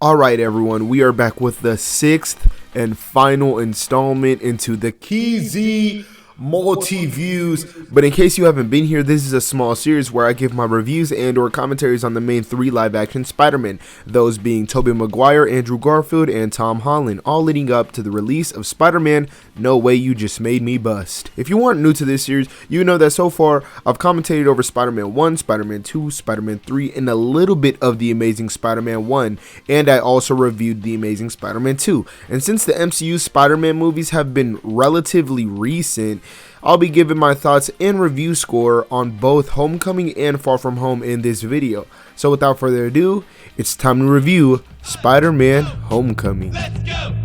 Alright everyone, we are back with the 6th and final installment into the KZ Multiviews. But in case you haven't been here, this is a small series where I give my reviews and or commentaries on the main 3 live-action Spider-Man, those being Tobey Maguire, Andrew Garfield, and Tom Holland, all leading up to the release of Spider-Man No Way You Just Made Me Bust. If you aren't new to this series, you know that so far I've commentated over Spider-Man 1, Spider-Man 2, Spider-Man 3, and a little bit of The Amazing Spider-Man 1, and I also reviewed The Amazing Spider-Man 2. And since the MCU Spider-Man movies have been relatively recent, I'll be giving my thoughts and review score on both Homecoming and Far From Home in this video. So without further ado, it's time to review Spider-Man Homecoming. Let's go!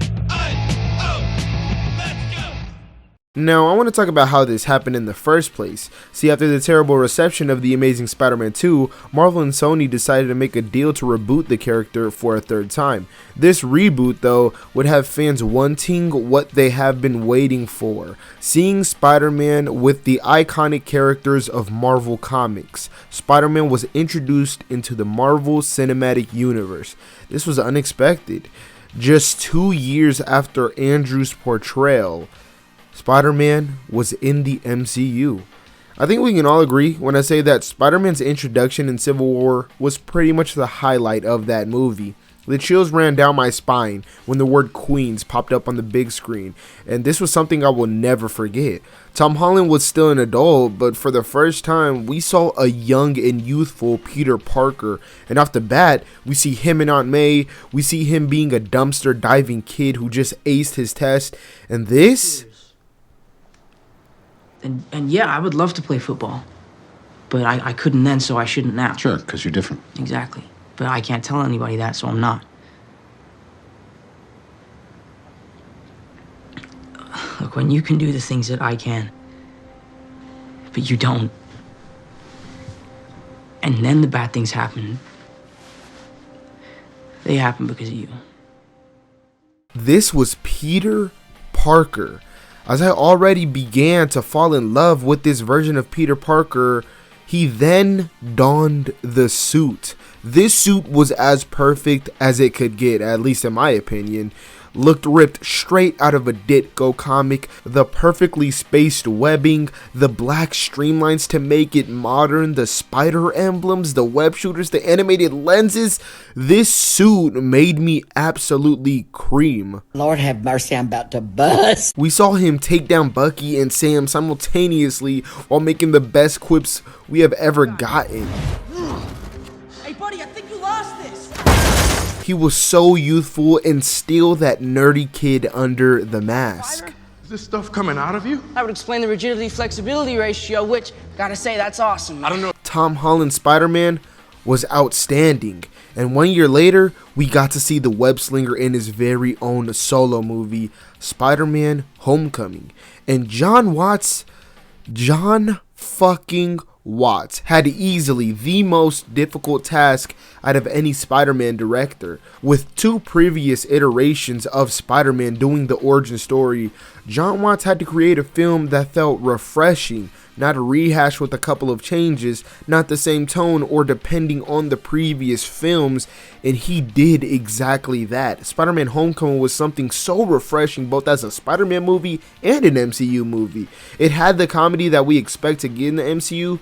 Now, I want to talk about how this happened in the first place. See, after the terrible reception of The Amazing Spider-Man 2, Marvel and Sony decided to make a deal to reboot the character for a third time. This reboot, though, would have fans wanting what they have been waiting for, seeing Spider-Man with the iconic characters of Marvel Comics. Spider-Man was introduced into the Marvel Cinematic Universe. This was unexpected. Just 2 years after Andrew's portrayal, Spider-Man was in the MCU. I think we can all agree when I say that Spider-Man's introduction in Civil War was pretty much the highlight of that movie. The chills ran down my spine when the word Queens popped up on the big screen, and this was something I will never forget. Tom Holland was still an adult, but for the first time, we saw a young and youthful Peter Parker, and off the bat, we see him and Aunt May, we see him being a dumpster diving kid who just aced his test, and this... And yeah, I would love to play football, but I couldn't then, so I shouldn't now. Sure, because you're different. Exactly. But I can't tell anybody that, so I'm not. Look, when you can do the things that I can, but you don't, and then the bad things happen, they happen because of you. This was Peter Parker. As I already began to fall in love with this version of Peter Parker, he then donned the suit. This suit was as perfect as it could get, at least in my opinion. Looked ripped straight out of a Ditko comic, the perfectly spaced webbing, the black streamlines to make it modern, the spider emblems, the web shooters, the animated lenses. This suit made me absolutely cream. Lord have mercy, I'm about to bust. We saw him take down Bucky and Sam simultaneously while making the best quips we have ever gotten. Hey buddy, I think you lost this! He was so youthful and still that nerdy kid under the mask. Is this stuff coming out of you? That would explain the rigidity-flexibility ratio, which, gotta say, that's awesome. I don't know. Tom Holland's Spider-Man was outstanding. And 1 year later, we got to see the web slinger in his very own solo movie, Spider-Man Homecoming. And John fucking Watts had easily the most difficult task out of any Spider-Man director. With 2 previous iterations of Spider-Man doing the origin story, John Watts had to create a film that felt refreshing, not a rehash with a couple of changes, not the same tone or depending on the previous films, and he did exactly that. Spider-Man Homecoming was something so refreshing both as a Spider-Man movie and an MCU movie. It had the comedy that we expect to get in the MCU,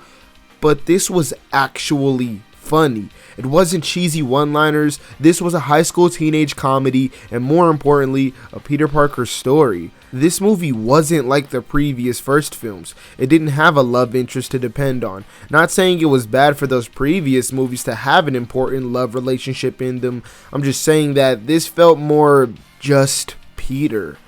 but this was actually funny. It wasn't cheesy one-liners. This was a high school teenage comedy, and more importantly, a Peter Parker story. This movie wasn't like the previous first films. It didn't have a love interest to depend on. Not saying it was bad for those previous movies to have an important love relationship in them. I'm just saying that this felt more just Peter.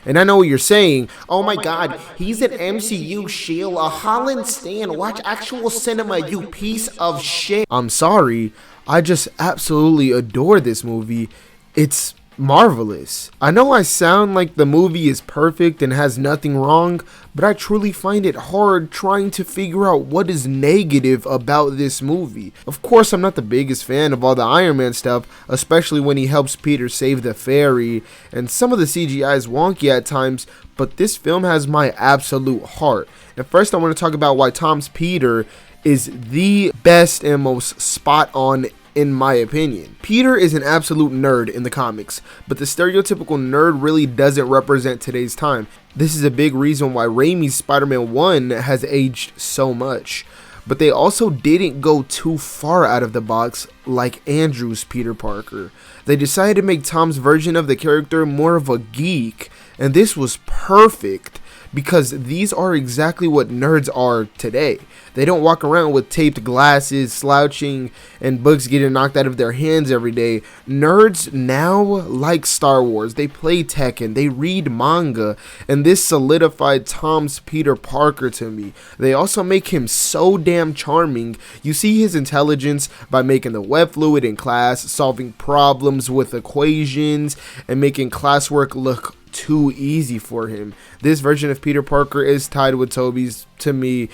And I know what you're saying. Oh my god, he's an MCU shield, a Holland stan. Watch actual cinema, you piece of shit. I'm sorry. I just absolutely adore this movie. It's marvelous. I know I sound like the movie is perfect and has nothing wrong, but I truly find it hard trying to figure out what is negative about this movie. Of course, I'm not the biggest fan of all the Iron Man stuff, especially when he helps Peter save the fairy, and some of the CGI is wonky at times, but this film has my absolute heart. And first I want to talk about why Tom's Peter is the best and most spot on in my opinion. Peter is an absolute nerd in the comics, but the stereotypical nerd really doesn't represent today's time. This is a big reason why Raimi's Spider-Man 1 has aged so much. But they also didn't go too far out of the box like Andrew's Peter Parker. They decided to make Tom's version of the character more of a geek, and this was perfect because these are exactly what nerds are today. They don't walk around with taped glasses, slouching, and books getting knocked out of their hands every day. Nerds now like Star Wars. They play Tekken, they read manga, and this solidified Tom's Peter Parker to me. They also make him so damn charming. You see his intelligence by making the web fluid in class, solving problems with equations, and making classwork look too easy for him. This version of Peter Parker is tied with Tobey's to me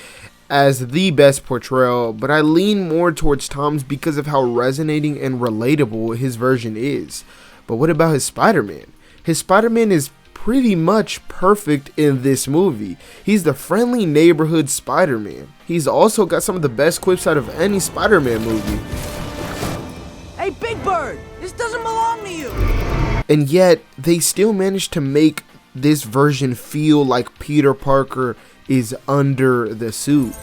as the best portrayal, but I lean more towards Tom's because of how resonating and relatable his version is. But what about his Spider-Man? His Spider-Man is pretty much perfect in this movie. He's the friendly neighborhood Spider-Man. He's also got some of the best quips out of any Spider-Man movie. Hey, Big Bird! This doesn't belong to you! And yet, they still managed to make this version feel like Peter Parker is under the suit.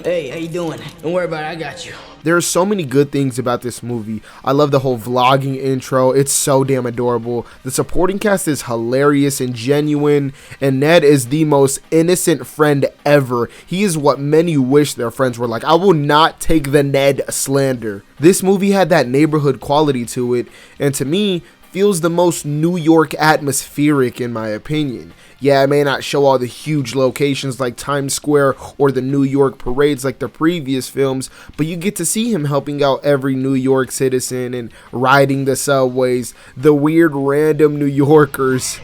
Hey, how you doing? Don't worry about it, I got you. There are so many good things about this movie. I love the whole vlogging intro. It's so damn adorable. The supporting cast is hilarious and genuine, and Ned is the most innocent friend ever. He is what many wish their friends were like. I will not take the Ned slander. This movie had that neighborhood quality to it, and to me, feels the most New York atmospheric in my opinion. Yeah, it may not show all the huge locations like Times Square or the New York parades like the previous films, but you get to see him helping out every New York citizen and riding the subways, the weird random New Yorkers.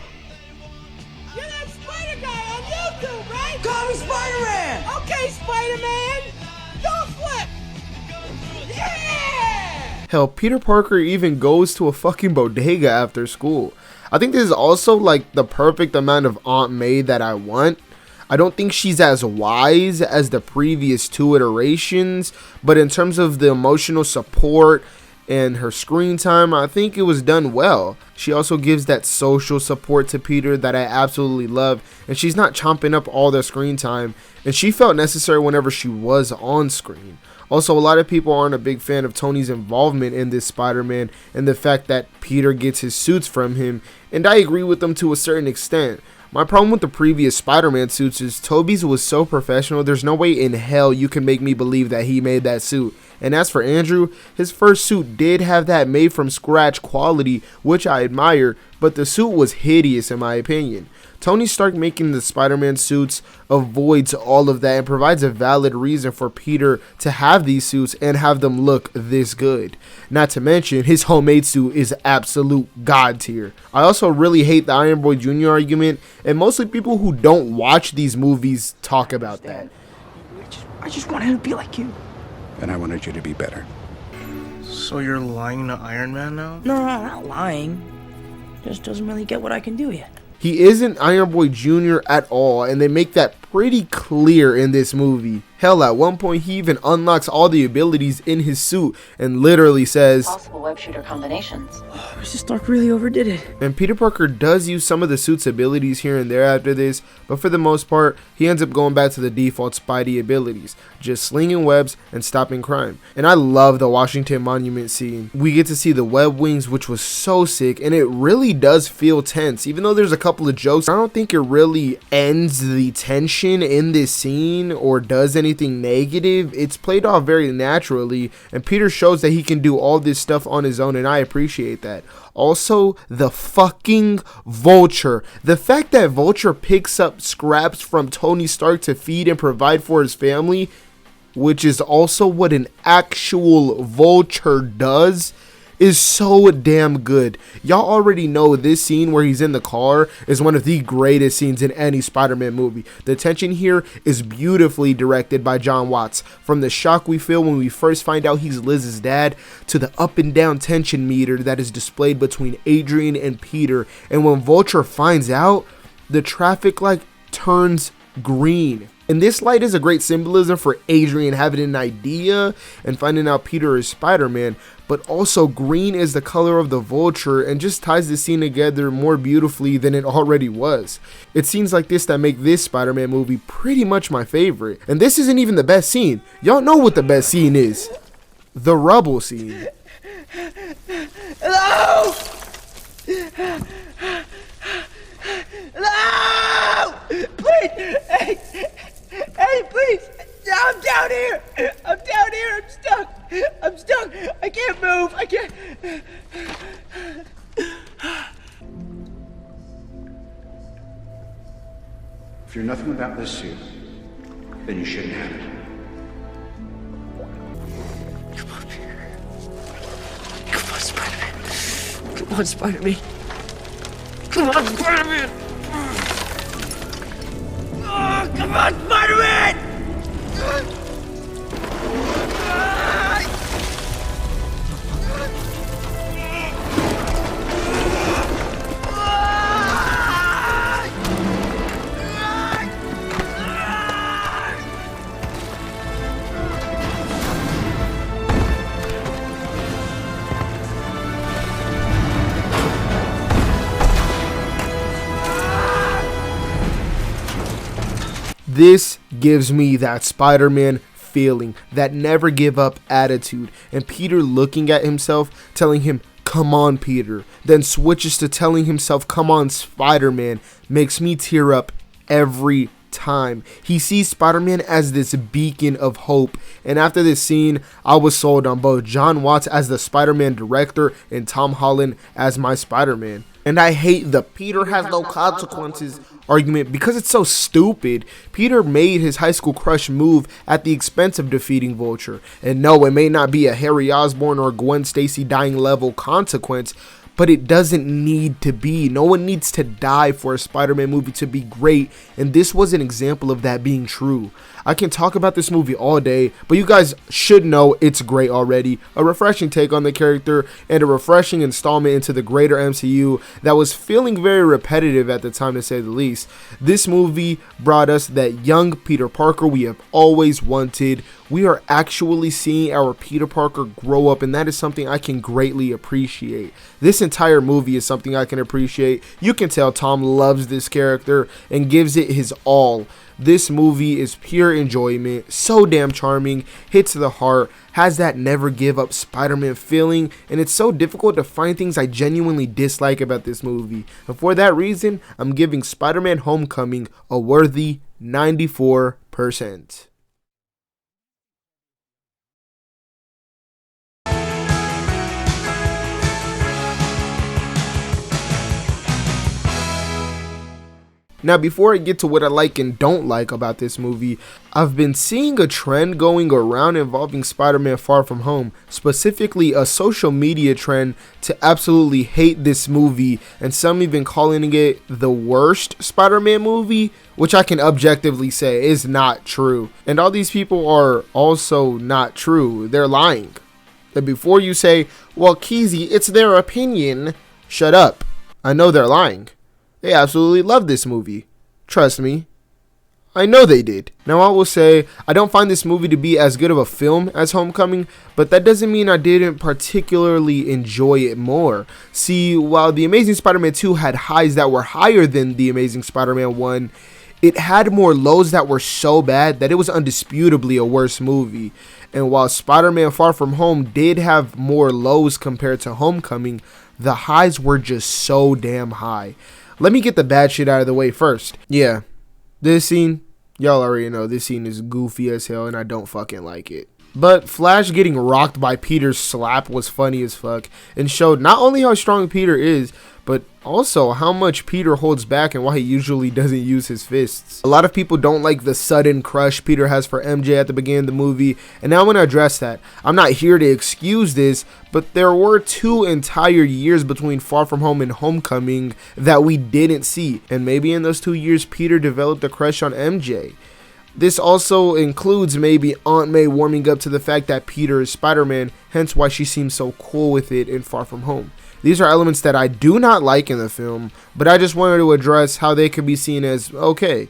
You're that Spider guy on YouTube, right? Call me Spider-Man! Okay, Spider-Man! Don't flip! Yeah! Hell, Peter Parker even goes to a fucking bodega after school. I think this is also like the perfect amount of Aunt May that I want. I don't think she's as wise as the previous two iterations, but in terms of the emotional support and her screen time, I think it was done well. She also gives that social support to Peter that I absolutely love, and she's not chomping up all the screen time, and she felt necessary whenever she was on screen. Also, a lot of people aren't a big fan of Tony's involvement in this Spider-Man and the fact that Peter gets his suits from him, and I agree with them to a certain extent. My problem with the previous Spider-Man suits is Tobey's was so professional, there's no way in hell you can make me believe that he made that suit. And as for Andrew, his first suit did have that made from scratch quality, which I admire, but the suit was hideous in my opinion. Tony Stark making the Spider-Man suits avoids all of that and provides a valid reason for Peter to have these suits and have them look this good. Not to mention, his homemade suit is absolute god tier. I also really hate the Iron Boy Jr. argument, and mostly people who don't watch these movies talk about that. I just wanted to be like you. And I wanted you to be better. So you're lying to Iron Man now? No, I'm not lying. Just doesn't really get what I can do yet. He isn't Iron Boy Jr. at all, and they make that pretty clear in this movie. Hell, at one point he even unlocks all the abilities in his suit and literally says, possible web shooter combinations. Mr. Stark really overdid it. And Peter Parker does use some of the suit's abilities here and there after this, but for the most part, he ends up going back to the default Spidey abilities, just slinging webs and stopping crime. And I love the Washington Monument scene. We get to see the web wings, which was so sick, and it really does feel tense. Even though there's a couple of jokes, I don't think it really ends the tension in this scene or does anything negative. It's played off very naturally, and Peter shows that he can do all this stuff on his own, and I appreciate that. Also, the fucking Vulture. The fact that Vulture picks up scraps from Tony Stark to feed and provide for his family, which is also what an actual Vulture does, is so damn good. Y'all already know this scene where he's in the car is one of the greatest scenes in any Spider-Man movie. The tension here is beautifully directed by John Watts. From the shock we feel when we first find out he's Liz's dad, to the up and down tension meter that is displayed between Adrian and Peter. And when Vulture finds out, the traffic light turns green. And this light is a great symbolism for Adrian having an idea and finding out Peter is Spider-Man, but also green is the color of the Vulture and just ties the scene together more beautifully than it already was. It's scenes like this that make this Spider-Man movie pretty much my favorite. And this isn't even the best scene. Y'all know what the best scene is. The rubble scene. Hello? Hello! Please! Hey, please! I'm down here! I'm down here! I'm stuck! I'm stuck! I can't move! I can't... If you're nothing without this suit, then you shouldn't have it. Come on, Peter. Come on, Spider-Man. Come on, Spider-Man. Come on, Spider-Man! Oh, come on, Spider-Man! This gives me that Spider-Man feeling, that never give up attitude, and Peter looking at himself, telling him, "Come on, Peter," then switches to telling himself, "Come on, Spider-Man," makes me tear up every time. He sees Spider-Man as this beacon of hope, and after this scene, I was sold on both John Watts as the Spider-Man director and Tom Holland as my Spider-Man. And I hate the Peter has no consequences argument because it's so stupid. Peter made his high school crush move at the expense of defeating Vulture. And no, it may not be a Harry Osborn or Gwen Stacy dying level consequence, but it doesn't need to be. No one needs to die for a Spider-Man movie to be great, and this was an example of that being true. I can talk about this movie all day, but you guys should know it's great already. A refreshing take on the character and a refreshing installment into the greater MCU that was feeling very repetitive at the time, to say the least. This movie brought us that young Peter Parker we have always wanted. We are actually seeing our Peter Parker grow up, and that is something I can greatly appreciate. This entire movie is something I can appreciate. You can tell Tom loves this character and gives it his all. This movie is pure enjoyment, so damn charming, hits the heart, has that never give up Spider-Man feeling, and it's so difficult to find things I genuinely dislike about this movie. And for that reason, I'm giving Spider-Man Homecoming a worthy 94%. Now, before I get to what I like and don't like about this movie, I've been seeing a trend going around involving Spider-Man Far From Home, specifically a social media trend to absolutely hate this movie, and some even calling it the worst Spider-Man movie, which I can objectively say is not true. And all these people are also not true. They're lying. And before you say, well, Keezy, it's their opinion, shut up. I know they're lying. They absolutely love this movie. Trust me. I know they did. Now, I will say, I don't find this movie to be as good of a film as Homecoming, but that doesn't mean I didn't particularly enjoy it more. See, while The Amazing Spider-Man 2 had highs that were higher than The Amazing Spider-Man 1, it had more lows that were so bad that it was undisputably a worse movie. And while Spider-Man Far From Home did have more lows compared to Homecoming, the highs were just so damn high. Let me get the bad shit out of the way first. Yeah, this scene, y'all already know this scene is goofy as hell and I don't fucking like it. But Flash getting rocked by Peter's slap was funny as fuck and showed not only how strong Peter is, but also how much Peter holds back and why he usually doesn't use his fists. A lot of people don't like the sudden crush Peter has for MJ at the beginning of the movie, and now I'm going to address that. I'm not here to excuse this, but there were 2 entire years between Far From Home and Homecoming that we didn't see, and maybe in those 2 years Peter developed a crush on MJ. This also includes maybe Aunt May warming up to the fact that Peter is Spider-Man, hence why she seems so cool with it in Far From Home. These are elements that I do not like in the film, but I just wanted to address how they could be seen as okay.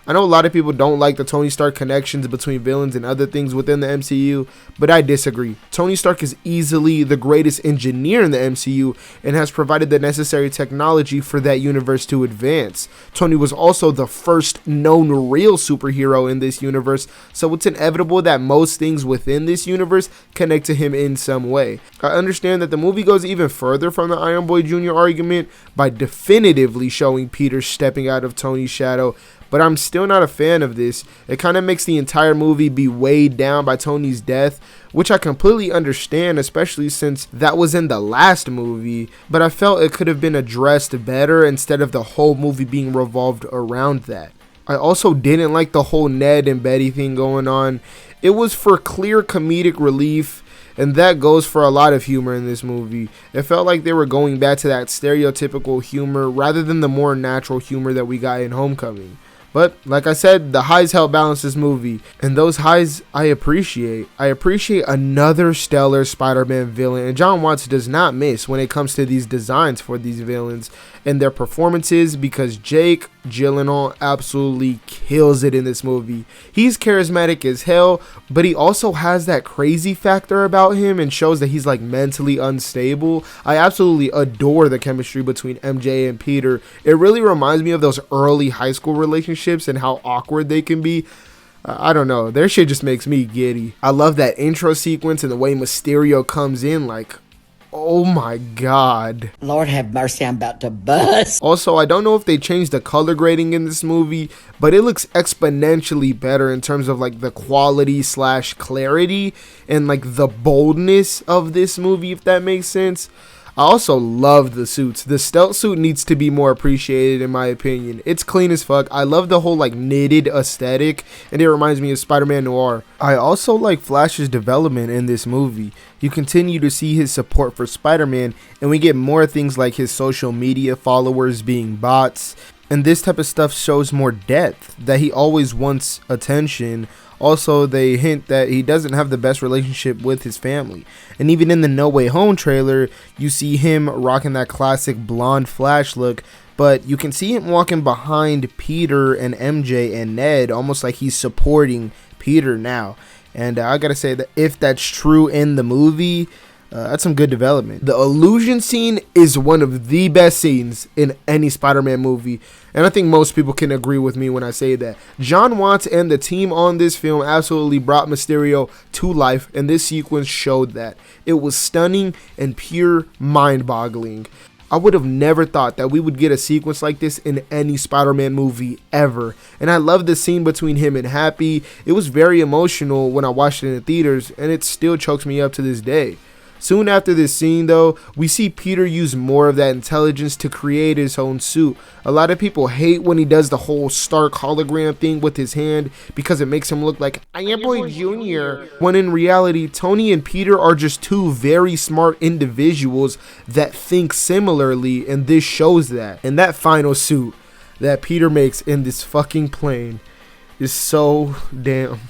I know a lot of people don't like the Tony Stark connections between villains and other things within the MCU, but I disagree. Tony Stark is easily the greatest engineer in the MCU and has provided the necessary technology for that universe to advance. Tony was also the first known real superhero in this universe, so it's inevitable that most things within this universe connect to him in some way. I understand that the movie goes even further from the Iron Boy Jr. argument by definitively showing Peter stepping out of Tony's shadow, but I'm still not a fan of this. It kind of makes the entire movie be weighed down by Tony's death, which I completely understand, especially since that was in the last movie, but I felt it could have been addressed better instead of the whole movie being revolved around that. I also didn't like the whole Ned and Betty thing going on. It was for clear comedic relief, and that goes for a lot of humor in this movie. It felt like they were going back to that stereotypical humor rather than the more natural humor that we got in Homecoming. But like I said, the highs help balance this movie, and those highs I appreciate. I appreciate another stellar Spider-Man villain, and Jon Watts does not miss when it comes to these designs for these villains and their performances, because Jake Gyllenhaal absolutely kills it in this movie. He's charismatic as hell, but he also has that crazy factor about him and shows that he's like mentally unstable. I absolutely adore the chemistry between MJ and Peter. It really reminds me of those early high school relationships and how awkward they can be. I don't know, their shit just makes me giddy. I love that intro sequence and the way Mysterio comes in, like, oh my god. Lord have mercy, I'm about to bust. Also, I don't know if they changed the color grading in this movie, but it looks exponentially better in terms of like the quality / clarity and like the boldness of this movie, if that makes sense. I also love the suits. The stealth suit needs to be more appreciated in my opinion. It's clean as fuck. I love the whole like knitted aesthetic, and it reminds me of Spider-Man Noir. I also like Flash's development in this movie. You continue to see his support for Spider-Man, and we get more things like his social media followers being bots, and this type of stuff shows more depth, that he always wants attention. Also, they hint that he doesn't have the best relationship with his family. And even in the No Way Home trailer, you see him rocking that classic blonde Flash look, but you can see him walking behind Peter and MJ and Ned, almost like he's supporting Peter now. And I gotta say that if that's true in the movie, that's some good development. The illusion scene is one of the best scenes in any Spider-Man movie, and I think most people can agree with me when I say that. Jon Watts and the team on this film absolutely brought Mysterio to life, and this sequence showed that. It was stunning and pure mind-boggling. I would have never thought that we would get a sequence like this in any Spider-Man movie ever. And I love the scene between him and Happy. It was very emotional when I watched it in the theaters, and it still chokes me up to this day. Soon after this scene though, we see Peter use more of that intelligence to create his own suit. A lot of people hate when he does the whole Stark hologram thing with his hand because it makes him look like Iron Boy Jr. When in reality, Tony and Peter are just two very smart individuals that think similarly, and this shows that. And that final suit that Peter makes in this fucking plane is so damn...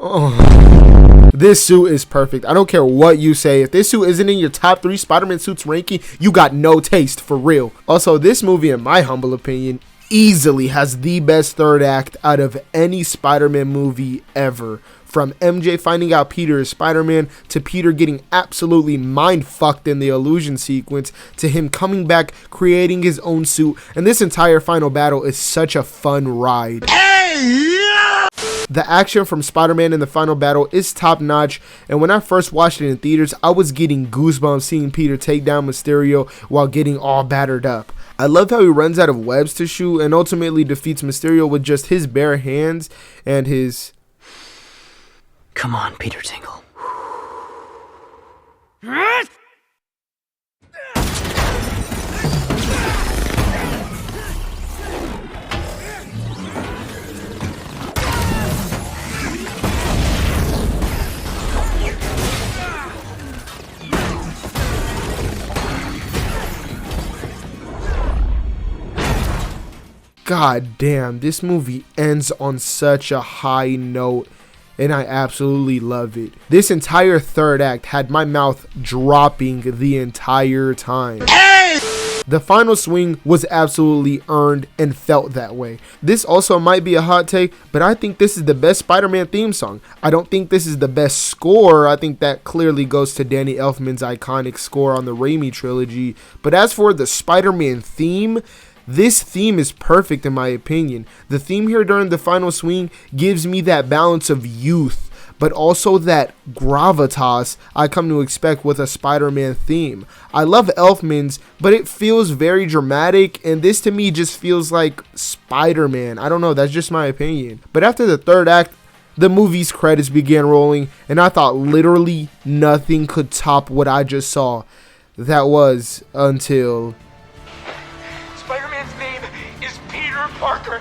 Oh, this suit is perfect. I don't care what you say. If this suit isn't in your top 3 Spider-Man suits ranking, you got no taste, for real. Also, this movie, in my humble opinion, easily has the best third act out of any Spider-Man movie ever. From MJ finding out Peter is Spider-Man, to Peter getting absolutely mind-fucked in the illusion sequence, to him coming back, creating his own suit, and this entire final battle is such a fun ride. The action from Spider-Man in the final battle is top notch, and when I first watched it in theaters, I was getting goosebumps seeing Peter take down Mysterio while getting all battered up. I love how he runs out of webs to shoot and ultimately defeats Mysterio with just his bare hands and his... Come on, Peter Tingle. God damn, this movie ends on such a high note, and I absolutely love it. This entire third act had my mouth dropping the entire time. The final swing was absolutely earned and felt that way. This also might be a hot take, but I think this is the best Spider-Man theme song. I don't think this is the best score. I think that clearly goes to Danny Elfman's iconic score on the Raimi trilogy. But as for the Spider-Man theme, this theme is perfect in my opinion. The theme here during the final swing gives me that balance of youth, but also that gravitas I come to expect with a Spider-Man theme. I love Elfman's, but it feels very dramatic, and this to me just feels like Spider-Man. I don't know, that's just my opinion. But after the third act, the movie's credits began rolling, and I thought literally nothing could top what I just saw. That was until... Spider-Man's name is Peter Parker.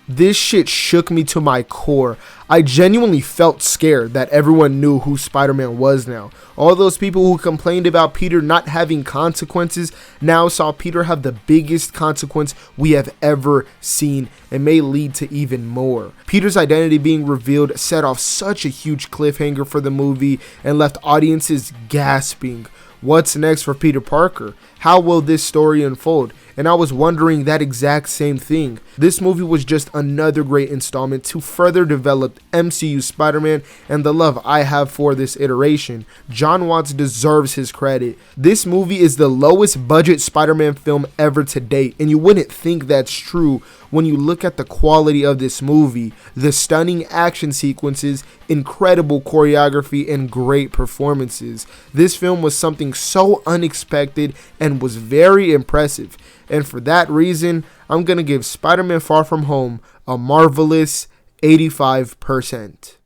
This shit shook me to my core. I genuinely felt scared that everyone knew who Spider-Man was now. All those people who complained about Peter not having consequences now saw Peter have the biggest consequence we have ever seen, and may lead to even more. Peter's identity being revealed set off such a huge cliffhanger for the movie and left audiences gasping. What's next for Peter Parker? How will this story unfold? And I was wondering that exact same thing. This movie was just another great installment to further develop MCU Spider-Man and the love I have for this iteration. Jon Watts deserves his credit. This movie is the lowest budget Spider-Man film ever to date, and you wouldn't think that's true when you look at the quality of this movie, the stunning action sequences, incredible choreography, and great performances. This film was something so unexpected and was very impressive. And for that reason, I'm going to give Spider-Man Far From Home a marvelous 85%.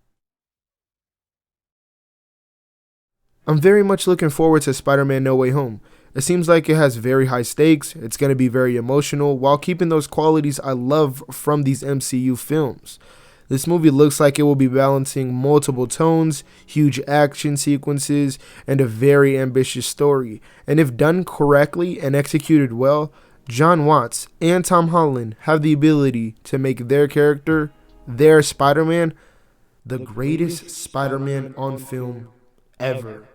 I'm very much looking forward to Spider-Man No Way Home. It seems like it has very high stakes, it's going to be very emotional, while keeping those qualities I love from these MCU films. This movie looks like it will be balancing multiple tones, huge action sequences, and a very ambitious story. And if done correctly and executed well, Jon Watts and Tom Holland have the ability to make their character, their Spider-Man, the greatest Spider-Man on film ever.